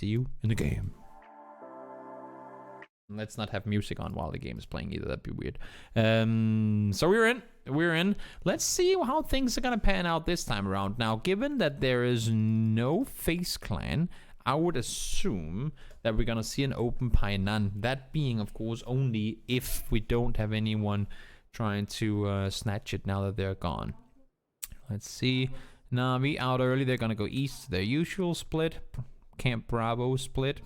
See you in the game. Let's not have music on while the game is playing either. That'd be weird. So we're in. Let's see how things are gonna pan out this time around. Now, given that there is no FaZe clan, I would assume that we're gonna see an open Painan. That being, of course, only if we don't have anyone trying to snatch it now that they're gone. Let's see. Navi out early. They're gonna go east. Their usual split. Camp Bravo split.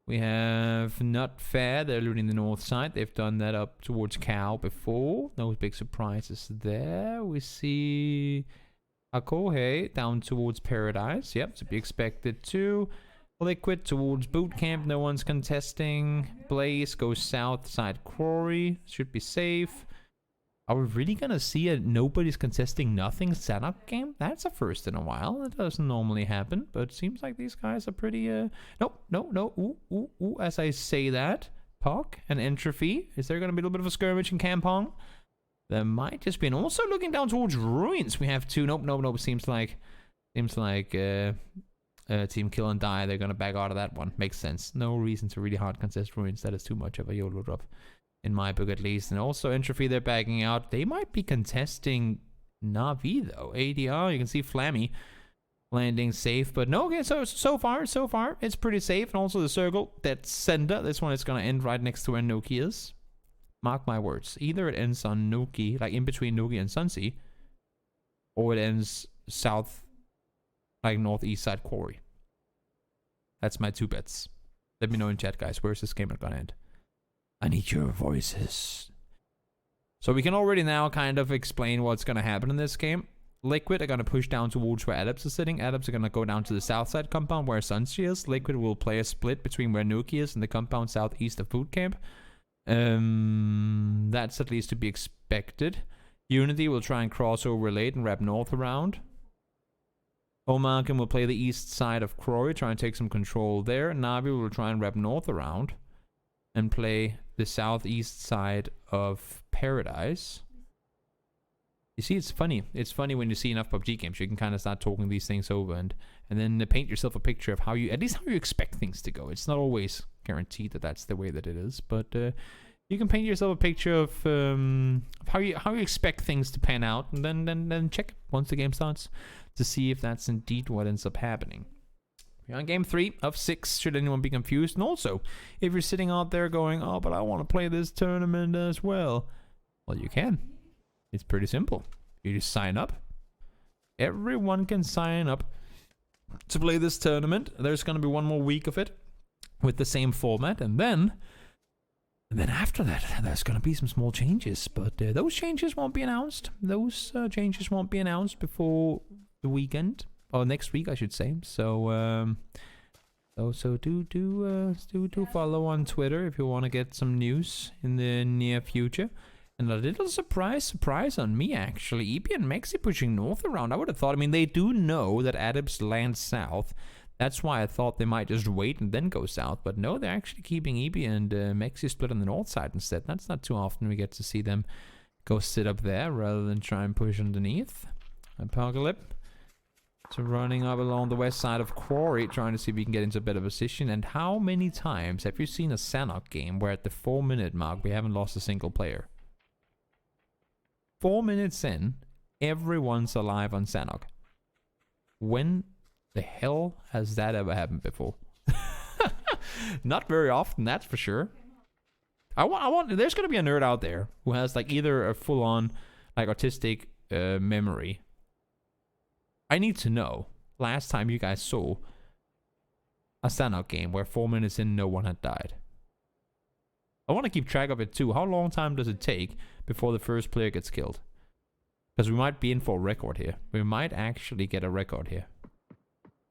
We have Not Fair. They're looting the north side. They've done that up towards Cal before. No big surprises there. We see Akohe down towards Paradise. Yep, to be expected too. Liquid towards Boot Camp. No one's contesting. Blaze goes south side Quarry. Should be safe. Are we really gonna see a nobody's contesting nothing Sanok game? That's a first in a while. That doesn't normally happen, but it seems like these guys are pretty nope, no. Ooh, as I say that. Pog and Entropy. Is there gonna be a little bit of a skirmish in Kampong? There might just be. And also looking down towards Ruins, we have two. Nope. Seems like Team Kill and Die. They're gonna back out of that one. Makes sense. No reason to really hard contest Ruins. That is too much of a YOLO drop. In my book, at least. And also, Entropy, they're backing out. They might be contesting Navi, though. ADR, you can see Flammy landing safe. But no, okay, so far, it's pretty safe. And also the circle, that center, this one is going to end right next to where Noki is. Mark my words. Either it ends on Noki, like in between Noki and Sunsea, or it ends south, like northeast side Quarry. That's my two bets. Let me know in chat, guys. Where's this game going to end? I need your voices. So we can already now kind of explain what's going to happen in this game. Liquid are going to push down towards where Adepts are sitting. Adepts are going to go down to the south side compound where Sunshi is. Liquid will play a split between where Nuki is and the compound southeast of Boot Camp. That's at least to be expected. Unity will try and cross over late and wrap north around. Omarkin will play the east side of Croy, try and take some control there. Navi will try and wrap north around and play the southeast side of Paradise. You see, it's funny. It's funny when you see enough PUBG games, you can kind of start talking these things over and then paint yourself a picture of how you, at least how you expect things to go. It's not always guaranteed that that's the way that it is, but you can paint yourself a picture of how you expect things to pan out, and then check it once the game starts to see if that's indeed what ends up happening. We're on game 3 of 6, should anyone be confused. And also, if you're sitting out there going, oh, but I want to play this tournament as well. Well, you can. It's pretty simple. You just sign up. Everyone can sign up to play this tournament. There's going to be one more week of it with the same format. And then after that, there's going to be some small changes. But those changes won't be announced. Those changes won't be announced before the weekend. Or next week, I should say. So, do follow on Twitter if you want to get some news in the near future. And a little surprise on me, actually. EP and Mexi pushing north around. I would have thought, I mean, they do know that Adams lands south. That's why I thought they might just wait and then go south. But no, they're actually keeping EP and Mexi split on the north side instead. That's not too often we get to see them go sit up there rather than try and push underneath. Apocalypse. So running up along the west side of Quarry, trying to see if we can get into a better position. And how many times have you seen a Sanok game where at the 4-minute mark we haven't lost a single player? 4 minutes in, everyone's alive on Sanok. When the hell has that ever happened before? Not very often, that's for sure. I want. There's gonna be a nerd out there who has like either a full-on like artistic memory. I need to know last time you guys saw a Sanok game where 4 minutes in no one had died. I want to keep track of it too. How long time does it take before the first player gets killed? Because we might be in for a record here. We might actually get a record here.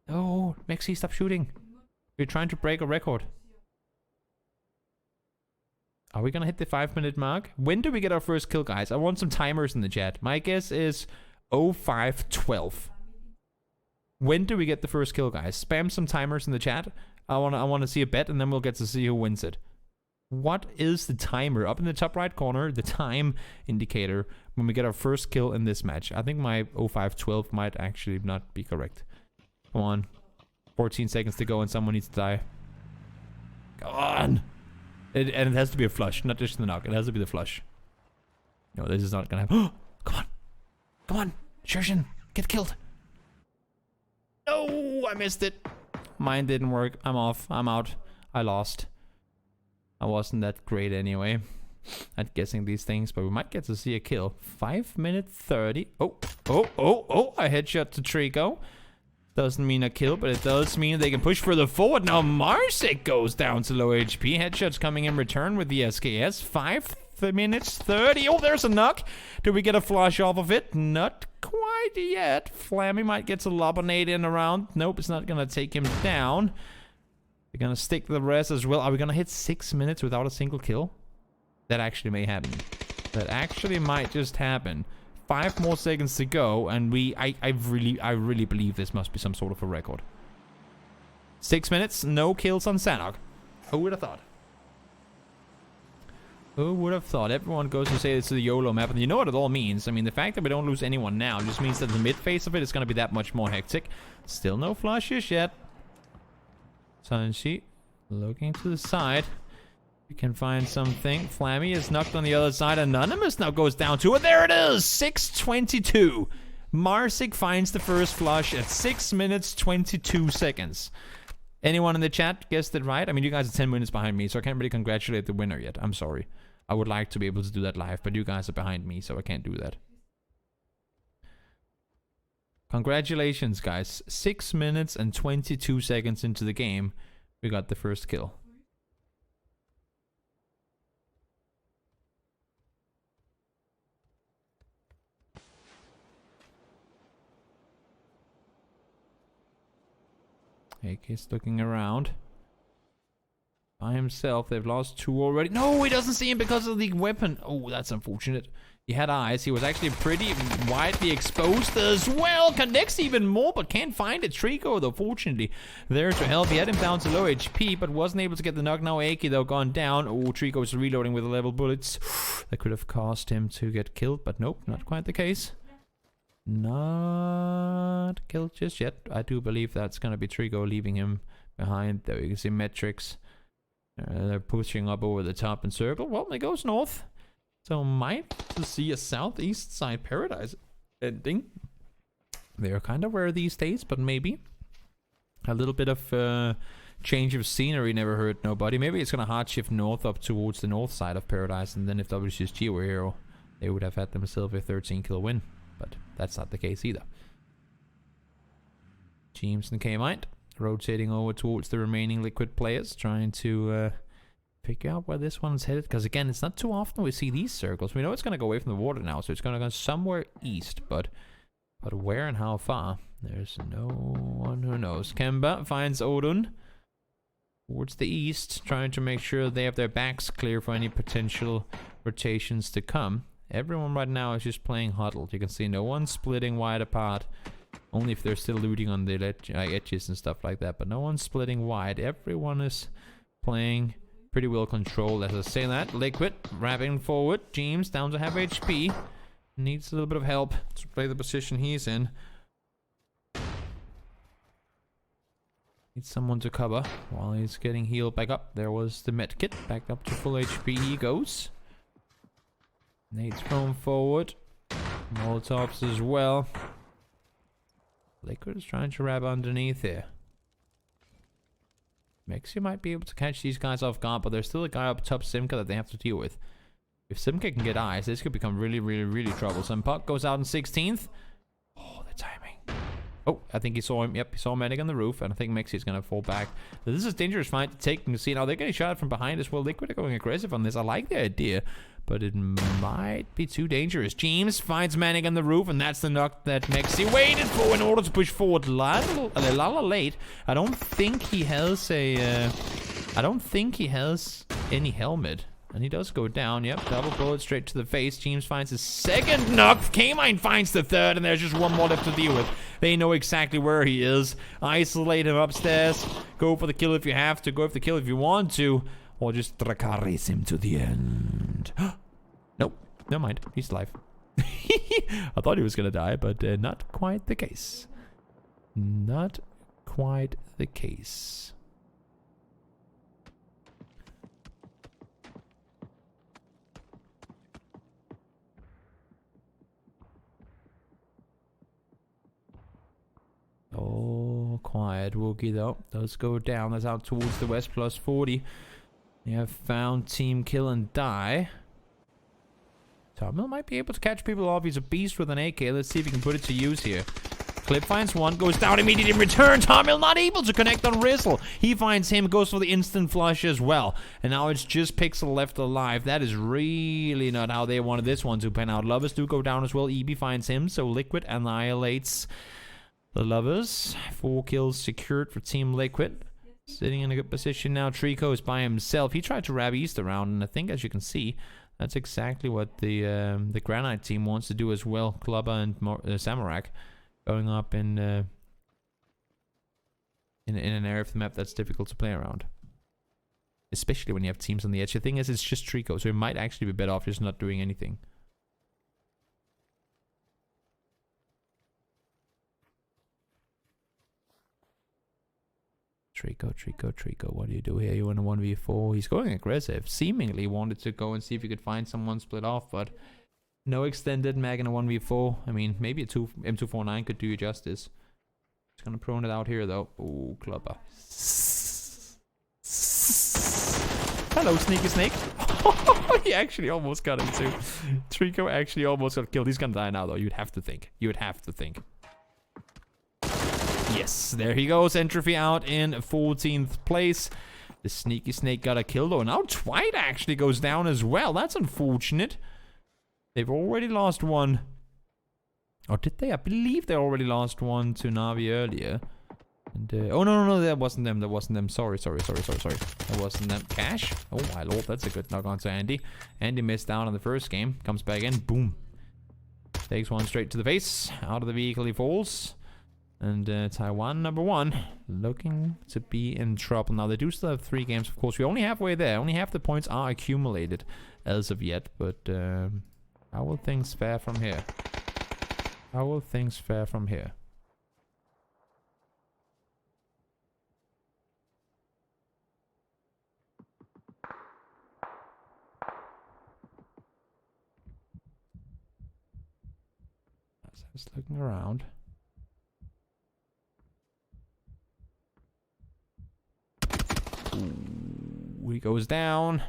Oh, Mexi, stop shooting. We're trying to break a record. Are we going to hit the 5-minute mark? When do we get our first kill, guys? I want some timers in the chat. My guess is 05:12. When do we get the first kill, guys? Spam some timers in the chat. I want to see a bet, and then we'll get to see who wins it. What is the timer? Up in the top right corner, the time indicator when we get our first kill in this match. I think my 05:12 might actually not be correct. Come on. 14 seconds to go and someone needs to die. Come on. And it has to be a flush, not just the knock. It has to be the flush. No, this is not gonna happen. Come on. Come on. Shershin, get killed. No, I missed it. Mine didn't work. I'm off. I'm out. I lost. I wasn't that great anyway at guessing these things, but we might get to see a kill. 5 minutes 30. Oh. A headshot to Trico. Doesn't mean a kill, but it does mean they can push further forward. Now Marsik goes down to low HP. Headshots coming in return with the SKS. 5 minutes 30. Oh, there's a knock. Do we get a flush off of it? Not quite yet. Flammy might get to lob a nade in around. Nope, it's not going to take him down. We're going to stick the rest as well. Are we going to hit 6 minutes without a single kill? That actually may happen. That actually might just happen. 5 more seconds to go, and I really believe this must be some sort of a record. 6 minutes, no kills on Sanok. Who would have thought? Who would have thought? Everyone goes to say it's the YOLO map, and you know what it all means. I mean, the fact that we don't lose anyone now just means that the mid phase of it is going to be that much more hectic. Still no flushes yet. Sunshi looking to the side. We can find something. Flammy is knocked on the other side. Anonymous now goes down to it. There it is! 6:22. Marsik finds the first flush at 6 minutes 22 seconds. Anyone in the chat guessed it right? I mean, you guys are 10 minutes behind me, so I can't really congratulate the winner yet. I'm sorry. I would like to be able to do that live, but you guys are behind me, so I can't do that. Congratulations, guys. 6 minutes and 22 seconds into the game, we got the first kill. AK's looking around. By himself, they've lost 2 already. No, he doesn't see him because of the weapon. Oh, that's unfortunate. He had eyes. He was actually pretty widely exposed as well. Connects even more, but can't find it. Trico, though, fortunately, there to help. He had him down to low HP, but wasn't able to get the knock. Now AK, though, gone down. Oh, Trico's reloading with the level bullets. That could have caused him to get killed, but nope, not quite the case. Not killed just yet. I do believe that's going to be Trico leaving him behind. There you can see metrics. They're pushing up over the top and circle. Well, it goes north. So might to see a southeast side paradise ending. They're kind of rare these days, but maybe. A little bit of change of scenery never hurt nobody. Maybe it's going to hard shift north up towards the north side of paradise. And then if WCSG were here, they would have had themselves a 13 kill win. But that's not the case either. James and K-Mind rotating over towards the remaining Liquid players, trying to figure out where this one's headed. Because again, it's not too often we see these circles. We know it's going to go away from the water now, so it's going to go somewhere east. But where and how far? There's no one who knows. Kemba finds Odin towards the east, trying to make sure they have their backs clear for any potential rotations to come. Everyone right now is just playing huddled. You can see no one's splitting wide apart. Only if they're still looting on the edges and stuff like that. But no one's splitting wide. Everyone is playing pretty well controlled. As I say that, Liquid wrapping forward. James down to half HP. Needs a little bit of help to play the position he's in. Needs someone to cover while he's getting healed back up. There was the medkit. Back up to full HP he goes. Nate's thrown forward. Molotovs as well. Liquid is trying to wrap underneath here. Mexi might be able to catch these guys off guard, but there's still a guy up top, Simka, that they have to deal with. If Simka can get eyes, this could become really troublesome. Puck goes out in 16th. Oh, the timing. Oh, I think he saw him. Yep, he saw Medic on the roof, and I think Mexi is going to fall back. So this is a dangerous fight to take. You can see now they're getting shot from behind as well. Liquid are going aggressive on this. I like the idea, but it might be too dangerous. James finds Manic on the roof, and that's the knock that Mexi waited for in order to push forward. Lala late. I don't think he has a... I don't think he has any helmet. And he does go down. Yep, double bullet straight to the face. James finds his second knock. K-Mine finds the third, and there's just one more left to deal with. They know exactly where he is. Isolate him upstairs. Go for the kill if you have to. Go for the kill if you want to. Or just Drakaris him to the end. Nope, never mind. He's alive. I thought he was gonna die, but not quite the case. Not quite the case. Oh, quiet Wookie though. Does go down. That's out towards the west, plus 40. They have found Team Kill and Die. Tomil might be able to catch people off. He's a beast with an AK. Let's see if he can put it to use here. Clip finds one, goes down immediately in return. Tomil not able to connect on Rizzle. He finds him, goes for the instant flush as well. And now it's just Pixel left alive. That is really not how they wanted this one to pan out. Lovers do go down as well. EB finds him, so Liquid annihilates the Lovers. 4 kills secured for Team Liquid. Sitting in a good position now. Trico is by himself. He tried to wrap East around, and I think, as you can see, that's exactly what the Granite team wants to do as well. Clubber and Samarak going up in an area of the map that's difficult to play around. Especially when you have teams on the edge. The thing is, it's just Trico, so it might actually be better off just not doing anything. Trico, what do you do here? You want a 1v4? He's going aggressive. Seemingly wanted to go and see if he could find someone split off, but no extended mag in a 1v4. I mean, maybe a M249 could do you justice. He's gonna prone it out here, though. Ooh, Clubber. Hello, Sneaky Snake. He actually almost got him, too. Trico actually almost got killed. He's gonna die now, though. You'd have to think. You would have to think. Yes, there he goes. Entropy out in 14th place. The Sneaky Snake got a kill though. Now Twite actually goes down as well. That's unfortunate. They've already lost one. Or did they? I believe they already lost one to Navi earlier. And, oh, no, that wasn't them. That wasn't them. Sorry. That wasn't them. Cash? Oh, my lord. That's a good knock on to Andy. Andy missed out on the first game. Comes back in. Boom. Takes one straight to the face. Out of the vehicle he falls. And Taiwan #1 looking to be in trouble. Now they do still have 3 games, of course. We're only halfway there. Only half the points are accumulated as of yet. But how will things fare from here? How will things fare from here? Just looking around. Ooh, he goes down.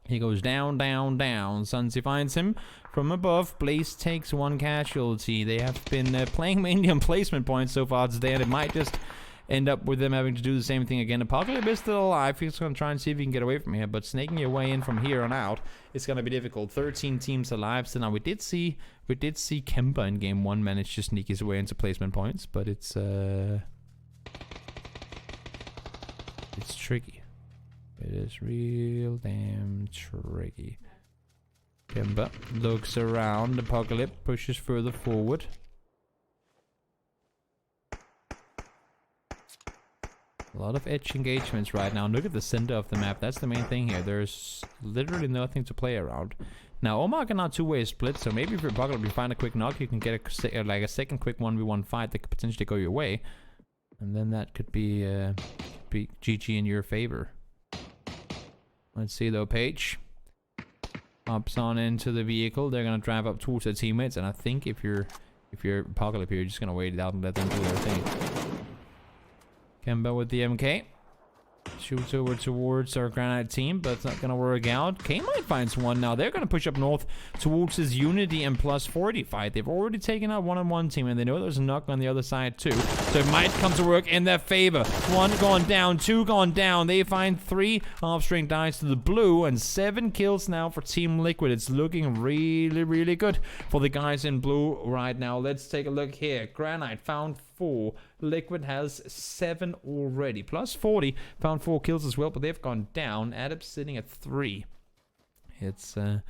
He goes down. Sunsi finds him from above. Blaze takes 1 casualty. They have been playing mainly on placement points so far today, and it might just end up with them having to do the same thing again. Apocalypse is still alive. He's going to try and see if he can get away from here, but snaking your way in from here on out is going to be difficult. 13 teams alive. So now we did see Kemba in game 1 manage to sneak his way into placement points, but it's tricky. It is real damn tricky. Kemba looks around. Apocalypse pushes further forward. A lot of edge engagements right now. Look at the center of the map. That's the main thing here. There's literally nothing to play around. Now, Omar can now 2-way split, so maybe if you're Apocalypse, you find a quick knock, you can get a second quick 1v1 fight that could potentially go your way. And then that could be GG in your favor. Let's see though, Paige hops on into the vehicle. They're gonna drive up towards their teammates, and I think if you're Apocalypse here, you're just gonna wait it out and let them do their thing. Kemba with the MK. Shoots over towards our Granite team, but it's not going to work out. K-Mite finds one now. They're going to push up north towards his Unity and plus 40 fight. They've already taken out 1-on-1 team, and they know there's a knock on the other side too. So it might come to work in their favor. 1 gone down, 2 gone down. They find 3 half-string dice to the blue, and 7 kills now for Team Liquid. It's looking really, really good for the guys in blue right now. Let's take a look here. Granite found 4. Liquid has 7 already. Plus 40. Found 4 kills as well, but they've gone down. Adep's sitting at 3. It's a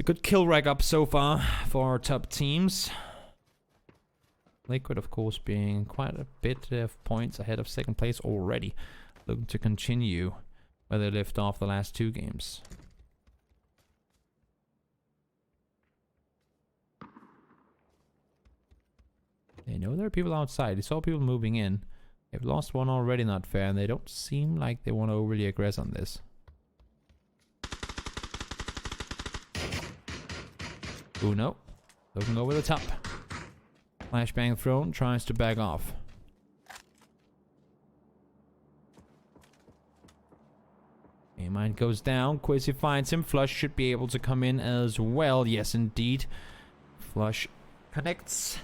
good kill rack up so far for our top teams. Liquid, of course, being quite a bit of points ahead of second place already. Looking to continue where they left off the last 2 games. They know there are people outside. They saw people moving in. They've lost one already, not fair, and they don't seem like they want to overly aggress on this. Uno, looking over the top. Flashbang thrown, tries to back off. A-Mine goes down, Quizzy finds him. Flush should be able to come in as well. Yes, indeed. Flush connects.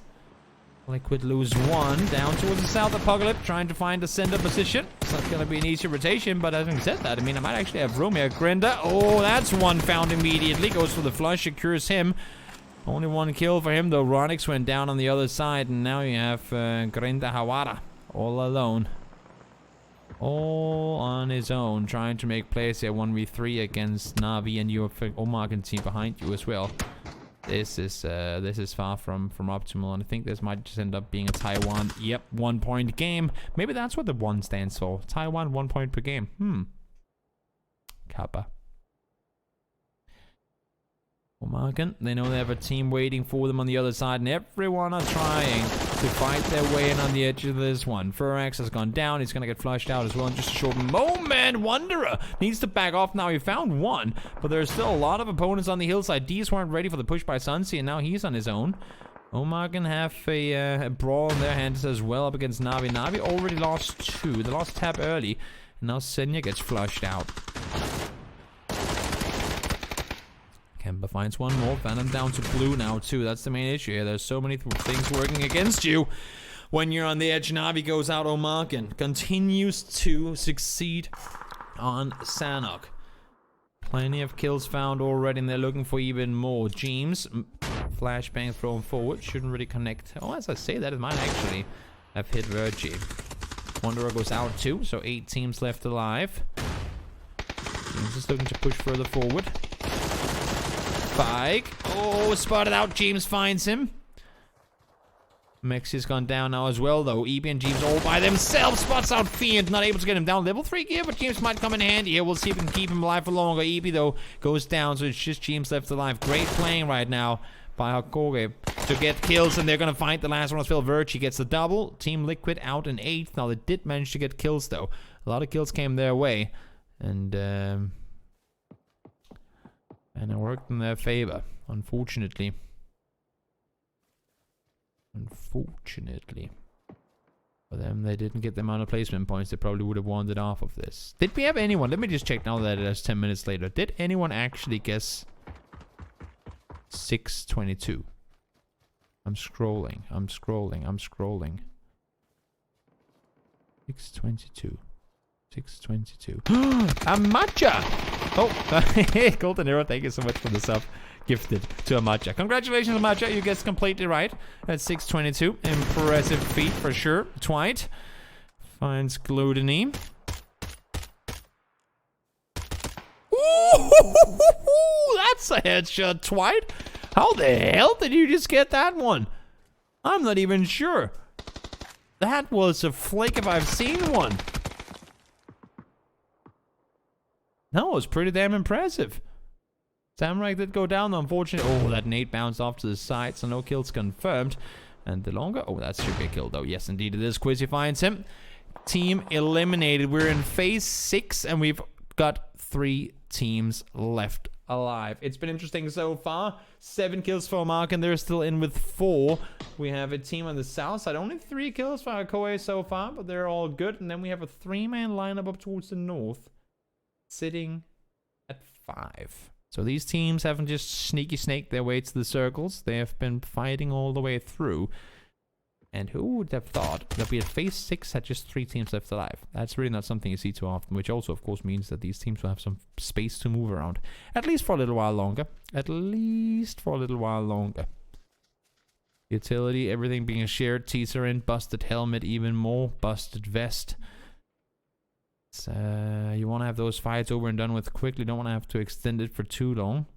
Liquid lose one. Down towards the south. Apocalypse trying to find a center position. It's not going to be an easy rotation, but having said that, I mean, I might actually have room here. Grinda. Oh, that's one found immediately. Goes for the flush. Secures him. Only one kill for him, though. Ronix went down on the other side, and now you have Grinda Hawara all alone. All on his own, trying to make plays here 1v3 against Navi, and you have Omar and team behind you as well. This is far from optimal, and I think this might just end up being a Taiwan. Yep, 1 point game. Maybe that's what the 1 stands for. Taiwan 1 point per game. Kappa. Omargan, they know they have a team waiting for them on the other side, and everyone are trying to fight their way in on the edge of this one. Furax has gone down. He's going to get flushed out as well in just a short moment. Wanderer needs to back off now. He found one, but there's still a lot of opponents on the hillside. D's weren't ready for the push by Sunsea, and now he's on his own. Omargan have a brawl in their hands as well up against Navi. Navi already lost 2. They lost Tab early, and now Senya gets flushed out. Kemba finds one more. Venom down to blue now, too. That's the main issue here. There's so many things working against you when you're on the edge. Navi goes out. Omargan continues to succeed on Sanok. Plenty of kills found already, and they're looking for even more. James, flashbang thrown forward. Shouldn't really connect. Oh, as I say that, it might actually have hit Virgie. Wanderer goes out, too. So 8 teams left alive. James is looking to push further forward. Spike. Oh, spotted out. James finds him. Mexi's gone down now as well, though. EB and James all by themselves. Spots out Fiend. Not able to get him down. Level 3 gear, but James might come in handy here. We'll see if we can keep him alive for longer. EB, though, goes down, so it's just James left alive. Great playing right now by Hakoge to get kills, and they're going to find the last one as well. Virtue gets the double. Team Liquid out in 8th. Now, they did manage to get kills, though. A lot of kills came their way, and it worked in their favor, unfortunately. Unfortunately. For them, they didn't get the amount of placement points they probably would have wanted off of this. Did we have anyone? Let me just check now that it is 10 minutes later. Did anyone actually guess 622? I'm scrolling. 622. 622. A matcha! Oh, Golden Arrow, thank you so much for the sub gifted to a matcha. Congratulations, Matcha. You guessed completely right. That's 622. Impressive feat for sure. Twite finds Gluttony. Ooh, that's a headshot, Twite. How the hell did you just get that one? I'm not even sure. That was a flick if I've seen one. That was pretty damn impressive. Samurai did go down, unfortunately. Oh, that nade bounced off to the side, so no kills confirmed. And the longer... Oh, that should be a kill, though. Yes, indeed it is. Quizzy finds him. Team eliminated. We're in phase 6, and we've got 3 teams left alive. It's been interesting so far. 7 kills for Mark, and they're still in with 4. We have a team on the south side. Only 3 kills for Akoe so far, but they're all good. And then we have a 3-man lineup up towards the north, sitting at 5. So these teams haven't just sneaky snaked their way to the circles. They have been fighting all the way through. And who would have thought that we at phase 6 had just 3 teams left alive? That's really not something you see too often, which also, of course, means that these teams will have some space to move around. At least for a little while longer. At least for a little while longer. Utility, everything being shared. Teaser in, busted helmet even more, busted vest. You want to have those fights over and done with quickly. Don't want to have to extend it for too long.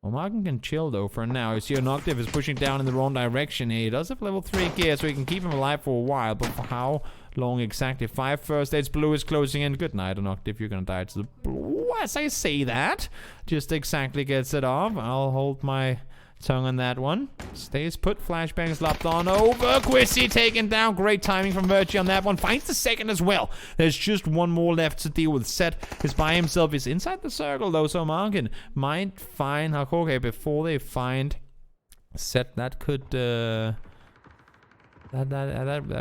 Omargan can chill though for now. You see Noctiv is pushing down in the wrong direction here. He does have level 3 gear, so he can keep him alive for a while. But for how long exactly? 5 first aids. Blue is closing in. Good night, Noctiv. You're going to die to the blue. As I say that, just exactly gets it off. I'll hold my Tongue on that one. Stays put. Flashbang slapped on over. Quissy taken down. Great timing from Virtue on that one. Finds the second as well. There's just one more left to deal with. Set is by himself. He's inside the circle though, so Markin might find Hakoge before they find Set. That could I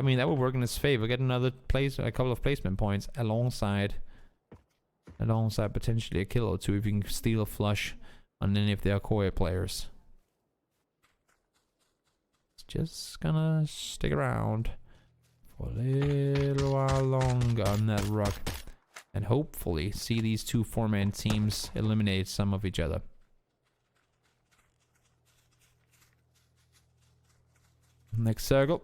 mean, that would work in his favor. Get another place, a couple of placement points alongside potentially a kill or two if you can steal a flush on any of the Hakoge players. Just gonna stick around for a little while longer on that rock and hopefully see these two four-man teams eliminate some of each other. Next circle.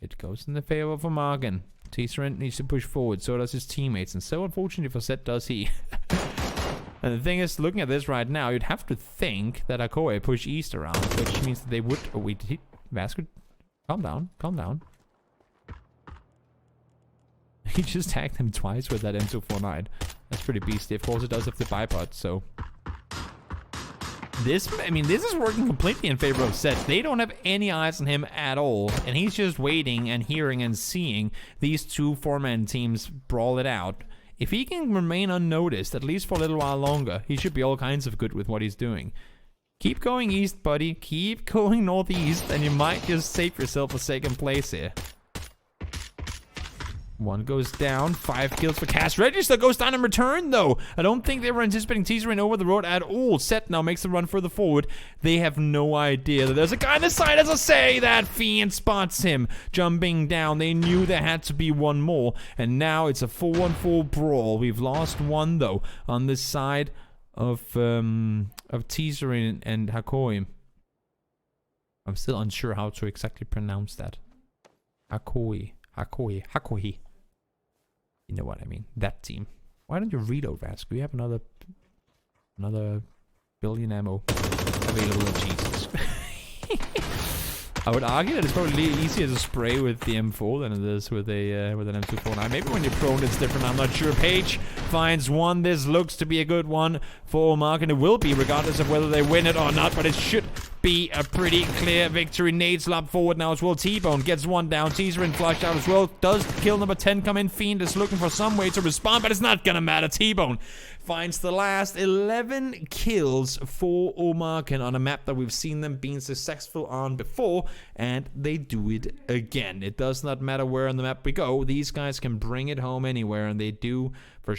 It goes in the favor of Morgan. Tesseract needs to push forward, so does his teammates, and so unfortunately for Set does he. And the thing is, looking at this right now, you'd have to think that Hakoge push east around, which means that they would... Oh, wait, did he... Vasco... Calm down, calm down. He just tagged him twice with that M249. That's pretty beastly. Of course, it does have the bipod, so... This, I mean, this is working completely in favor of Set. They don't have any eyes on him at all, and he's just waiting and hearing and seeing these two four-man teams brawl it out. If he can remain unnoticed, at least for a little while longer, he should be all kinds of good with what he's doing. Keep going east, buddy. Keep going northeast, and you might just save yourself a second place here. One goes down. 5 kills for Cash. Register goes down in return, though. I don't think they were anticipating Tesseract over the road at all. Set now makes the run further forward. They have no idea that there's a guy on the side. As I say, that Fiend spots him jumping down. They knew there had to be one more, and now it's a 4-on-4 brawl. We've lost one, though, on this side of Tesseract and Hakoge. I'm still unsure how to exactly pronounce that. Hakoge. You know what I mean. That team. Why don't you reload, Vasco? We have another billion ammo available. Jesus. I would argue that it's probably easier to spray with the M4 than it is with a with an M249. Maybe when you're prone it's different. I'm not sure. Page finds one. This looks to be a good one for Mark, and it will be regardless of whether they win it or not. But it should be a pretty clear victory. Nades slap forward now as well. T-Bone gets one down. Tesseract flushed out as well. Does kill number 10 come in? Fiend is looking for some way to respond, but it's not gonna matter. T-Bone finds the last 11 kills for Omarken on a map that we've seen them being successful on before, and they do it again. It does not matter where on the map we go. These guys can bring it home anywhere, and they do for sure.